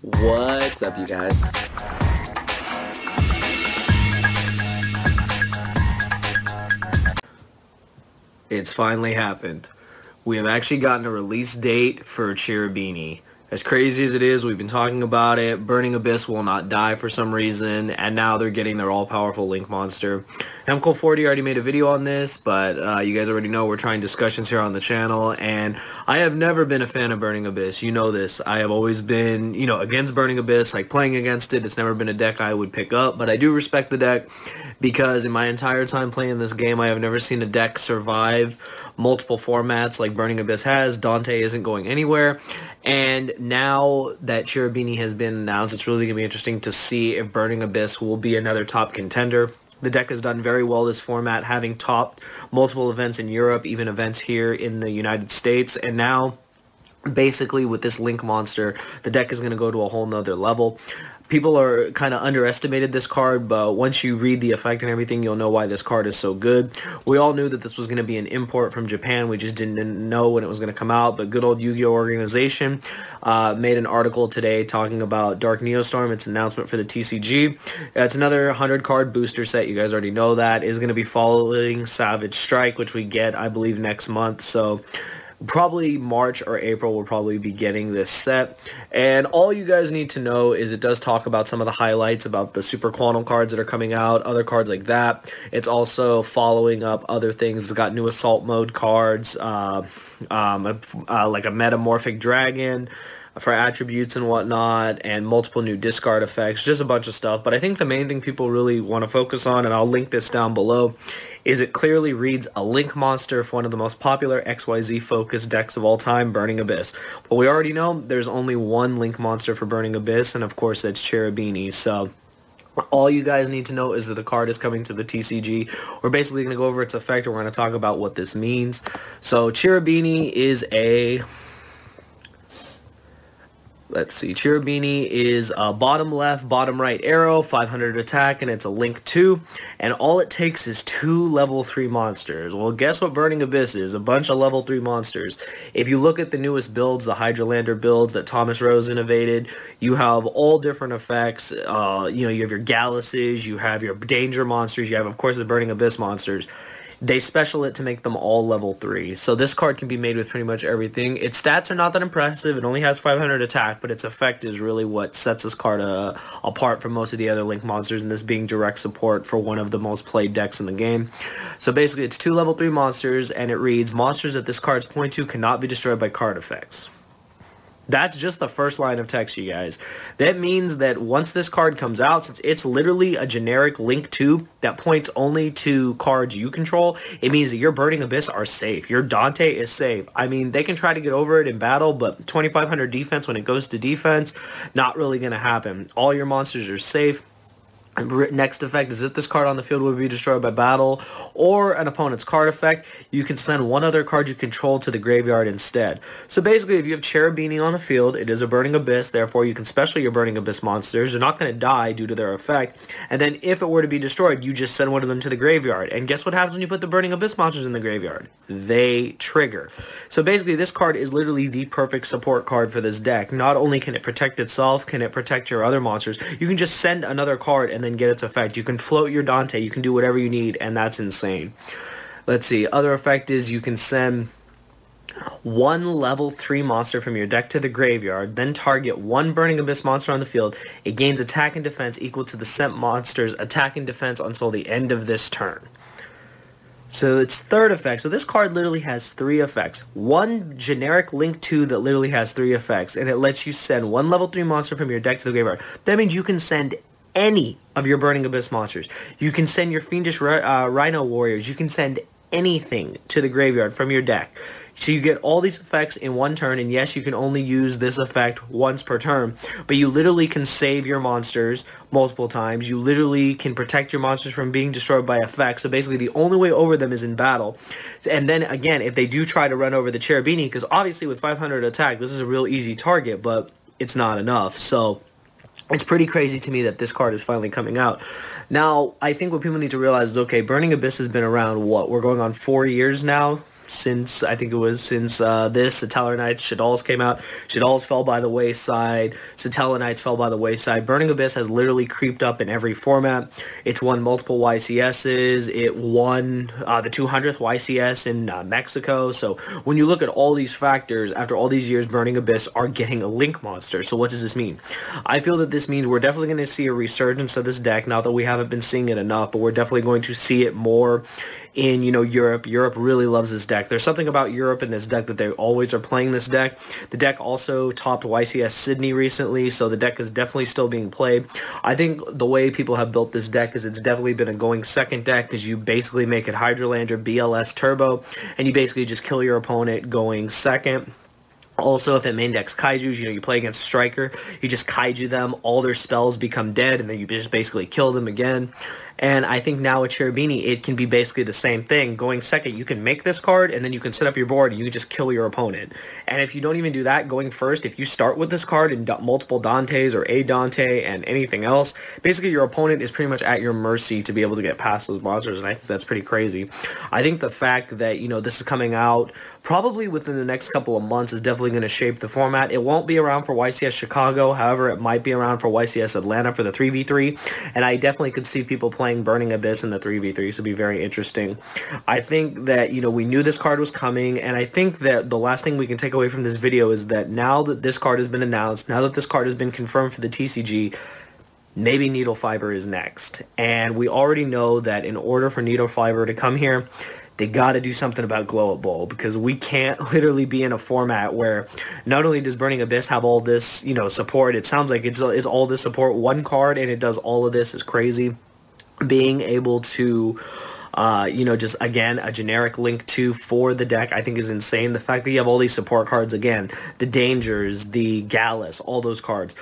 What's up, you guys? It's finally happened. We have actually gotten a release date for Cherubini. As crazy as it is, we've been talking about it. Burning Abyss will not die for some reason, and now they're getting their all-powerful Link monster. MCole40 already made a video on this, but you guys already know we're trying discussions here on the channel, and I have never been a fan of Burning Abyss. You know this. I have always been, against Burning Abyss, like playing against it. It's never been a deck I would pick up, but I do respect the deck because in my entire time playing this game, I have never seen a deck survive multiple formats like Burning Abyss has. Dante isn't going anywhere. And now that Cherubini has been announced, it's really going to be interesting to see if Burning Abyss will be another top contender. The deck has done very well this format, having topped multiple events in Europe, even events here in the United States. And now, basically, with this Link monster, the deck is going to go to a whole nother level. People are kind of underestimated this card, but once you read the effect and everything, you'll know why this card is so good. We all knew that this was going to be an import from Japan. We just didn't know when it was going to come out, but good old Yu-Gi-Oh! Organization made an article today talking about Dark Neostorm. It's an announcement for the TCG. It's another 100-card booster set. You guys already know that. Is going to be following Savage Strike, which we get, I believe, next month. So probably March or April we'll probably be getting this set. And all you guys need to know is it does talk about some of the highlights about the Super Quantum cards that are coming out, other cards like that. It's also following up other things. It's got new Assault Mode cards, like a Metamorphic Dragon for attributes and whatnot, and multiple new discard effects, just a bunch of stuff. But I think the main thing people really want to focus on, and I'll link this down below, is it clearly reads a Link monster for one of the most popular XYZ focused decks of all time, Burning Abyss. But we already know there's only one Link monster for Burning Abyss, and of course that's Cherubini. So all you guys need to know is that the card is coming to the TCG. We're basically going to go over its effect, and we're going to talk about what this means. So Cherubini is a... Let's see, Cherubini is a bottom left, bottom right arrow, 500 attack, and it's a Link 2. And all it takes is 2 level 3 monsters. Well, guess what Burning Abyss is? A bunch of level 3 monsters. If you look at the newest builds, the Hydralander builds that Thomas Rose innovated, you have all different effects. You have your Galluses, you have your Danger monsters, you have, of course, the Burning Abyss monsters. They special it to make them all level 3. So this card can be made with pretty much everything. Its stats are not that impressive. It only has 500 attack, but its effect is really what sets this card apart from most of the other Link monsters, and this being direct support for one of the most played decks in the game. So basically, it's 2 level 3 monsters, and it reads, monsters that this card's point to cannot be destroyed by card effects. That's just the first line of text, you guys. That means that once this card comes out, since it's literally a generic Link 2 that points only to cards you control, it means that your Burning Abyss are safe. Your Dante is safe. I mean, they can try to get over it in battle, but 2500 defense when it goes to defense, not really going to happen. All your monsters are safe. Next effect is if this card on the field will be destroyed by battle or an opponent's card effect, you can send one other card you control to the graveyard instead. So basically, if you have Cherubini on the field, it is a Burning Abyss, therefore you can special your Burning Abyss monsters. They're not going to die due to their effect. And then if it were to be destroyed, you just send one of them to the graveyard. And guess what happens when you put the Burning Abyss monsters in the graveyard? They trigger. So basically, this card is literally the perfect support card for this deck. Not only can it protect itself, can it protect your other monsters, you can just send another card and then get its effect. You can float your Dante, you can do whatever you need, and that's insane. Let's see, other effect is you can send one level 3 monster from your deck to the graveyard, then target one Burning Abyss monster on the field. It gains attack and defense equal to the sent monster's attack and defense until the end of this turn. So it's third effect. So this card literally has 3 effects. One generic Link 2 that literally has 3 effects, and it lets you send one level 3 monster from your deck to the graveyard. That means you can send any of your Burning Abyss monsters. You can send your Fiendish Rhino Warriors. You can send anything to the graveyard from your deck. So you get all these effects in one turn, and yes, you can only use this effect once per turn, but you literally can save your monsters multiple times. You literally can protect your monsters from being destroyed by effects. So basically, the only way over them is in battle. And then, again, if they do try to run over the Cherubini, because obviously with 500 attack, this is a real easy target, but it's not enough. So it's pretty crazy to me that this card is finally coming out. Now, I think what people need to realize is, okay, Burning Abyss has been around, what, we're going on 4 years now? since, I think it was since this, Satellar Knights, Shaddolls came out. Shaddolls fell by the wayside. Satellar Knights fell by the wayside. Burning Abyss has literally creeped up in every format. It's won multiple YCSs. It won the 200th YCS in Mexico. So when you look at all these factors, after all these years, Burning Abyss are getting a Link monster. So what does this mean? I feel that this means we're definitely going to see a resurgence of this deck. Not that we haven't been seeing it enough, but we're definitely going to see it more in, you know, Europe. Europe really loves this deck. There's something about Europe in this deck that they always are playing this deck. The deck also topped YCS Sydney recently, so the deck is definitely still being played. I think the way people have built this deck is it's definitely been a going second deck, because you basically make it Hydralander, BLS, Turbo, and you basically just kill your opponent going second. Also, if it main decks Kaijus, you know, you play against Striker, you just Kaiju them, all their spells become dead, and then you just basically kill them again. And I think now with Cherubini, it can be basically the same thing. Going second, you can make this card, and then you can set up your board, and you can just kill your opponent. And if you don't even do that, going first, if you start with this card and multiple Dantes or a Dante and anything else, basically your opponent is pretty much at your mercy to be able to get past those monsters, and I think that's pretty crazy. I think the fact that, you know, this is coming out probably within the next couple of months is definitely going to shape the format. It won't be around for YCS Chicago, however, it might be around for YCS Atlanta for the 3v3, and I definitely could see people playing Burning Abyss in the 3v3, so it'd be very interesting. I think that, you know, we knew this card was coming, and I think that the last thing we can take away from this video is that now that this card has been announced, now that this card has been confirmed for the TCG, maybe Needle Fiber is next. And we already know that in order for Needle Fiber to come here, they got to do something about Glow Up Bowl, because we can't literally be in a format where not only does Burning Abyss have all this, you know, support, it sounds like it's all this support, one card, and it does all of this is crazy. Being able to you know, just again a generic Link 2 for the deck I think is insane. The fact that you have all these support cards, again, the Dangers, the Gallus, all those cards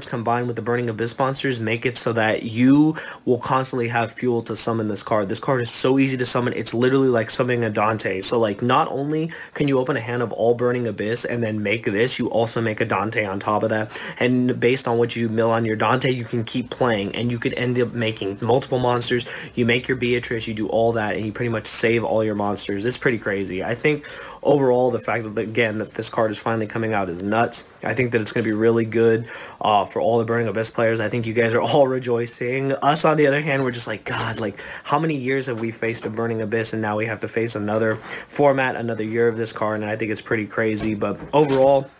combined with the Burning Abyss monsters make it so that you will constantly have fuel to summon this card. This card is so easy to summon, it's literally like summoning a Dante. So like, not only can you open a hand of all Burning Abyss and then make this, you also make a Dante on top of that, and based on what you mill on your Dante, you can keep playing, and you could end up making multiple monsters. You make your Beatrice, you do all that, and you pretty much save all your monsters. It's pretty crazy. I think overall the fact that, again, that this card is finally coming out is nuts. I think that it's going to be really good for all the Burning Abyss players. I think you guys are all rejoicing. Us, on the other hand, we're just like, God, like, how many years have we faced a Burning Abyss, and now we have to face another format, another year of this card, and I think it's pretty crazy. But overall,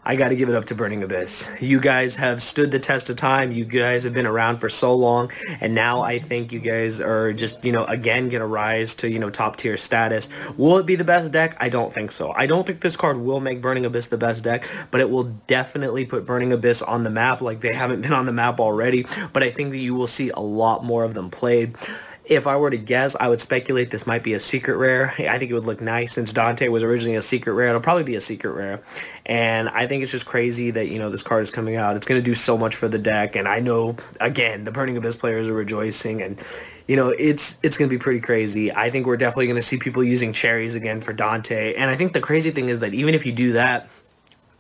I got to give it up to Burning Abyss. You guys have stood the test of time. You guys have been around for so long, and now I think you guys are just, you know, again, going to rise to, you know, top tier status. Will it be the best deck? I don't think so. I don't think this card will make Burning Abyss the best deck, but it will definitely put Burning Abyss on the map like they haven't been on the map already. But I think that you will see a lot more of them played. If I were to guess, I would speculate this might be a secret rare. I think it would look nice. Since Dante was originally a secret rare, it'll probably be a secret rare. And I think it's just crazy that, you know, this card is coming out. It's going to do so much for the deck. And I know, again, the Burning Abyss players are rejoicing. And, you know, it's going to be pretty crazy. I think we're definitely going to see people using cherries again for Dante. And I think the crazy thing is that even if you do that,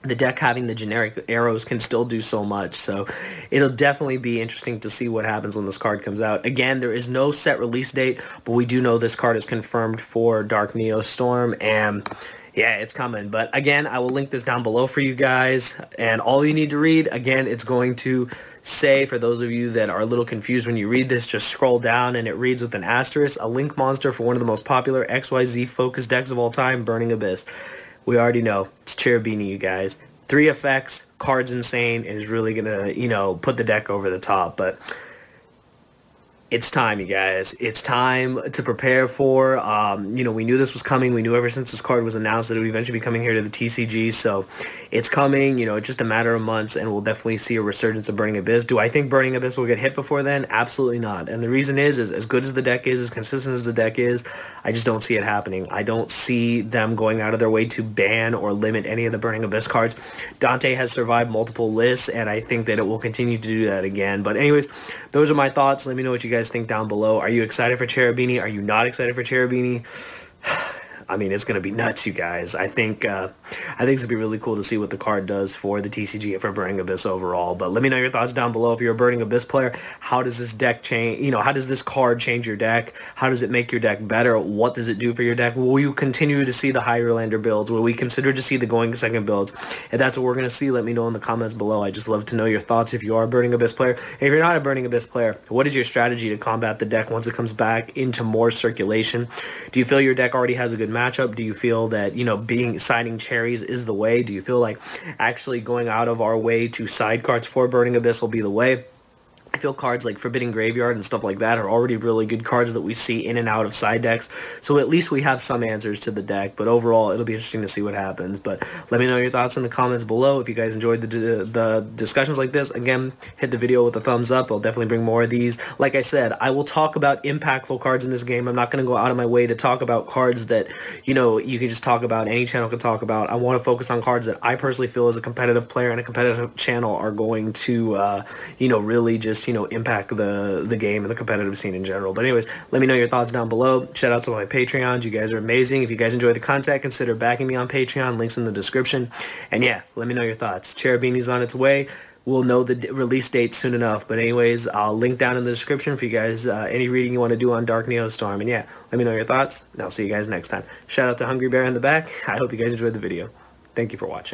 the deck having the generic arrows can still do so much. So it'll definitely be interesting to see what happens when this card comes out. Again, there is no set release date, but we do know this card is confirmed for Dark Neo Storm, and yeah, it's coming. But again, I will link this down below for you guys, and all you need to read, again, it's going to say, for those of you that are a little confused when you read this, just scroll down and it reads with an asterisk, a Link monster for one of the most popular XYZ focused decks of all time, Burning Abyss. We already know. It's Cherubini, you guys. 3 effects, card's insane, and is really going to, you know, put the deck over the top. But it's time, you guys. It's time to prepare for, you know, we knew this was coming. We knew ever since this card was announced that it would eventually be coming here to the TCG. So it's coming, you know, it's just a matter of months, and we'll definitely see a resurgence of Burning Abyss. Do I think Burning Abyss will get hit before then? Absolutely not. And the reason is as good as the deck is, as consistent as the deck is, I just don't see it happening. I don't see them going out of their way to ban or limit any of the Burning Abyss cards. Dante has survived multiple lists, and I think that it will continue to do that again. But anyways, those are my thoughts. Let me know what you guys think down below. Are you excited for Cherubini? Are you not excited for Cherubini? I mean, it's going to be nuts, you guys. I think it's going to be really cool to see what the card does for the TCG and for Burning Abyss overall. But let me know your thoughts down below. If you're a Burning Abyss player, how does this deck change? You know, how does this card change your deck? How does it make your deck better? What does it do for your deck? Will you continue to see the higher lander builds? Will we consider to see the going second builds? If that's what we're going to see, let me know in the comments below. I just love to know your thoughts if you are a Burning Abyss player. And if you're not a Burning Abyss player, what is your strategy to combat the deck once it comes back into more circulation? Do you feel your deck already has a good matchup? Do you feel that, you know, siding cherries is the way? Do you feel like actually going out of our way to side cards for Burning Abyss will be the way? I feel cards like Forbidden Graveyard and stuff like that are already really good cards that we see in and out of side decks. So at least we have some answers to the deck. But overall, it'll be interesting to see what happens. But let me know your thoughts in the comments below. If you guys enjoyed the discussions like this, again, hit the video with a thumbs up. I'll definitely bring more of these. Like I said, I will talk about impactful cards in this game. I'm not going to go out of my way to talk about cards that, you know, you can just talk about, any channel can talk about. I want to focus on cards that I personally feel as a competitive player and a competitive channel are going to, you know, really just, you know, impact the game and the competitive scene in general. But anyways, let me know your thoughts down below. Shout out to my Patreons. You guys are amazing. If you guys enjoy the content, consider backing me on Patreon. Links in the description. And yeah, let me know your thoughts. Cherubini's on its way. We'll know the release date soon enough. But anyways, I'll link down in the description for you guys any reading you want to do on Dark Neostorm. And yeah, let me know your thoughts. And I'll see you guys next time. Shout out to Hungry Bear in the back. I hope you guys enjoyed the video. Thank you for watching.